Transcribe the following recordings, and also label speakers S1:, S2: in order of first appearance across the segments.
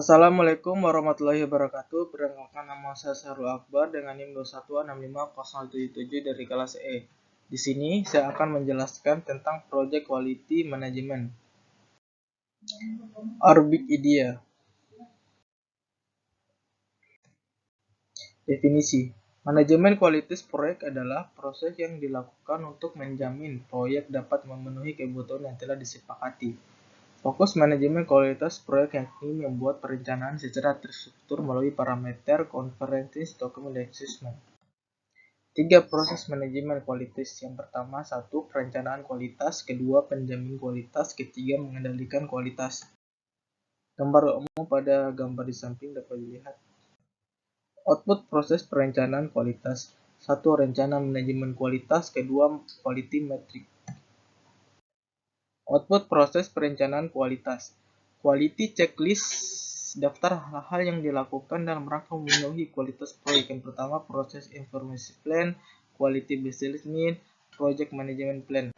S1: Assalamualaikum warahmatullahi wabarakatuh. Perkenalkan, nama saya Sarul Akbar dengan NIM 2165077 dari kelas E. Di sini saya akan menjelaskan tentang Project Quality Management. Orbit Idea. Definisi. Manajemen kualitas proyek adalah proses yang dilakukan untuk menjamin proyek dapat memenuhi kebutuhan yang telah disepakati. Fokus manajemen kualitas proyek yakni membuat perencanaan secara terstruktur melalui parameter Convergence Document Assessment. 3 proses manajemen kualitas. Yang pertama, 1. Perencanaan kualitas. Kedua, penjamin kualitas. Ketiga, mengendalikan kualitas. Gambar umum pada gambar di samping dapat dilihat. Output proses perencanaan kualitas. 1. Rencana manajemen kualitas. Kedua, quality metric. Output proses perencanaan kualitas. Quality checklist, daftar hal-hal yang dilakukan dalam rangka memenuhi kualitas proyek. Yang pertama, proses information plan, quality baseline, project management plan.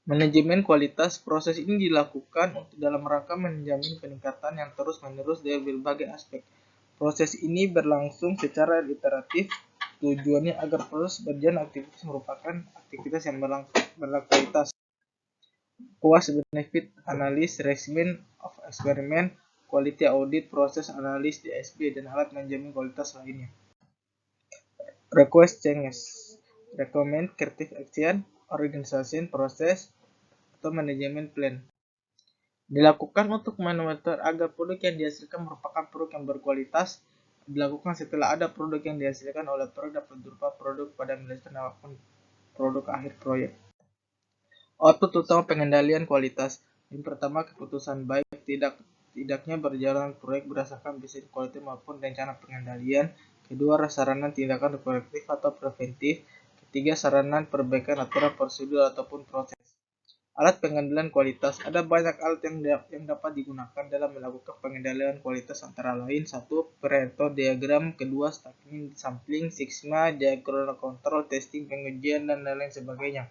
S1: Manajemen kualitas. Proses ini dilakukan untuk dalam rangka menjamin peningkatan yang terus-menerus dari berbagai aspek. Proses ini berlangsung secara iteratif. Tujuannya agar proses berjalan aktivitas merupakan aktivitas yang berkualitas. Cost benefit analysis, regimen of experiment, quality audit, proses analis DSP, dan alat menjamin kualitas lainnya. Request changes, recommend corrective action, organization process, atau manajemen plan. Dilakukan untuk memonitor agar produk yang dihasilkan merupakan produk yang berkualitas. Dilakukan setelah ada produk yang dihasilkan oleh proyek dapat berupa produk pada milestone maupun produk akhir proyek. Output utama pengendalian kualitas. Yang pertama, keputusan baik tidaknya berjalan proyek berdasarkan business quality maupun rencana pengendalian. Kedua, sarana tindakan korektif atau preventif. Ketiga, sarana perbaikan aturan prosedur ataupun proses. Alat pengendalian kualitas. Ada banyak alat yang dapat digunakan dalam melakukan pengendalian kualitas, antara lain 1. Pareto diagram. Kedua, stacking, sampling, sigma, diagram kontrol, testing, pengujian, dan lain sebagainya.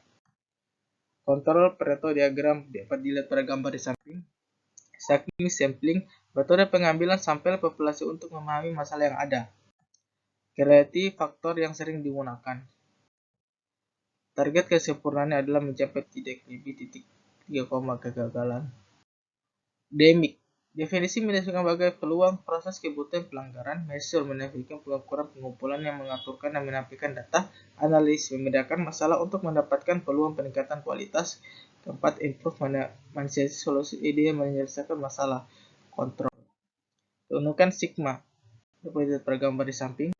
S1: Kontrol Pareto diagram dapat dilihat pada gambar di samping. Stacking, sampling, metode pengambilan sampel populasi untuk memahami masalah yang ada. Kreatif, faktor yang sering digunakan. Target kesempurnaannya adalah mencapai tidak lebih titik 3, kegagalan. Demic. Definisi mendefinisikan sebagai peluang, proses, kebutuhan, pelanggaran. Measure mendefinisikan pengukuran pengumpulan yang mengaturkan dan menampilkan data. Analis membedakan masalah untuk mendapatkan peluang peningkatan kualitas. Keempat, improve mensiasati solusi ide menyelesaikan masalah. Kontrol. Keunikan sigma dapat dilihat pada gambar di samping.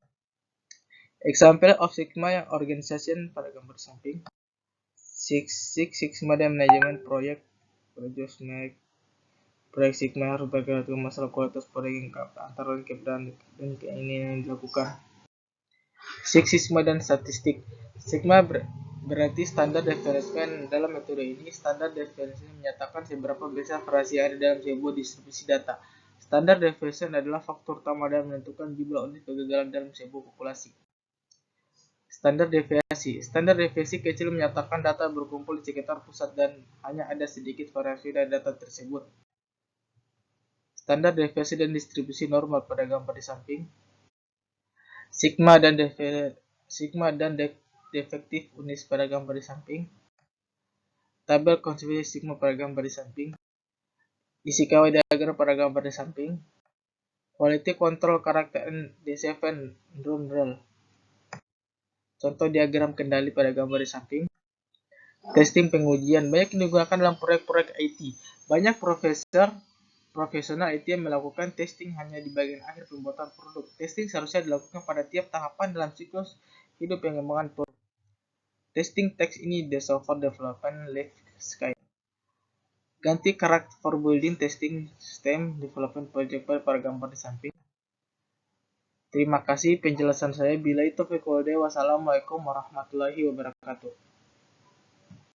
S1: Example of sigma yang organization pada gambar di samping. Sigma dan manajemen proyek. Proyek sigma harus berkaitan masalah kualitas proyek yang antara lain keberadaan dan keinginan yang dilakukan. Sigma dan statistik. Sigma berarti standar deviation. Dalam metode ini, standar deviation menyatakan seberapa besar variasi yang ada dalam sebuah distribusi data. Standar deviation adalah faktor utama dalam menentukan jumlah unit kegagalan dalam sebuah populasi. Standar deviasi. Standar deviasi kecil menyatakan data berkumpul di sekitar pusat dan hanya ada sedikit variasi dari data tersebut. Standar deviasi dan distribusi normal pada gambar di samping. Sigma dan defektif unit pada gambar di samping. Tabel kontribusi sigma pada gambar di samping. Isi KW diagram pada gambar di samping. Quality control karakter D7 Drumrel. Contoh diagram kendali pada gambar di samping. Testing pengujian banyak digunakan dalam proyek-proyek IT. Banyak profesional IT yang melakukan testing hanya di bagian akhir pembuatan produk. Testing seharusnya dilakukan pada tiap tahapan dalam siklus hidup pengembangan produk. Testing teks ini the software development life cycle. Ganti karakter for building testing system development project pada gambar di samping. Terima kasih penjelasan saya. Bila itu, wassalamualaikum warahmatullahi wabarakatuh.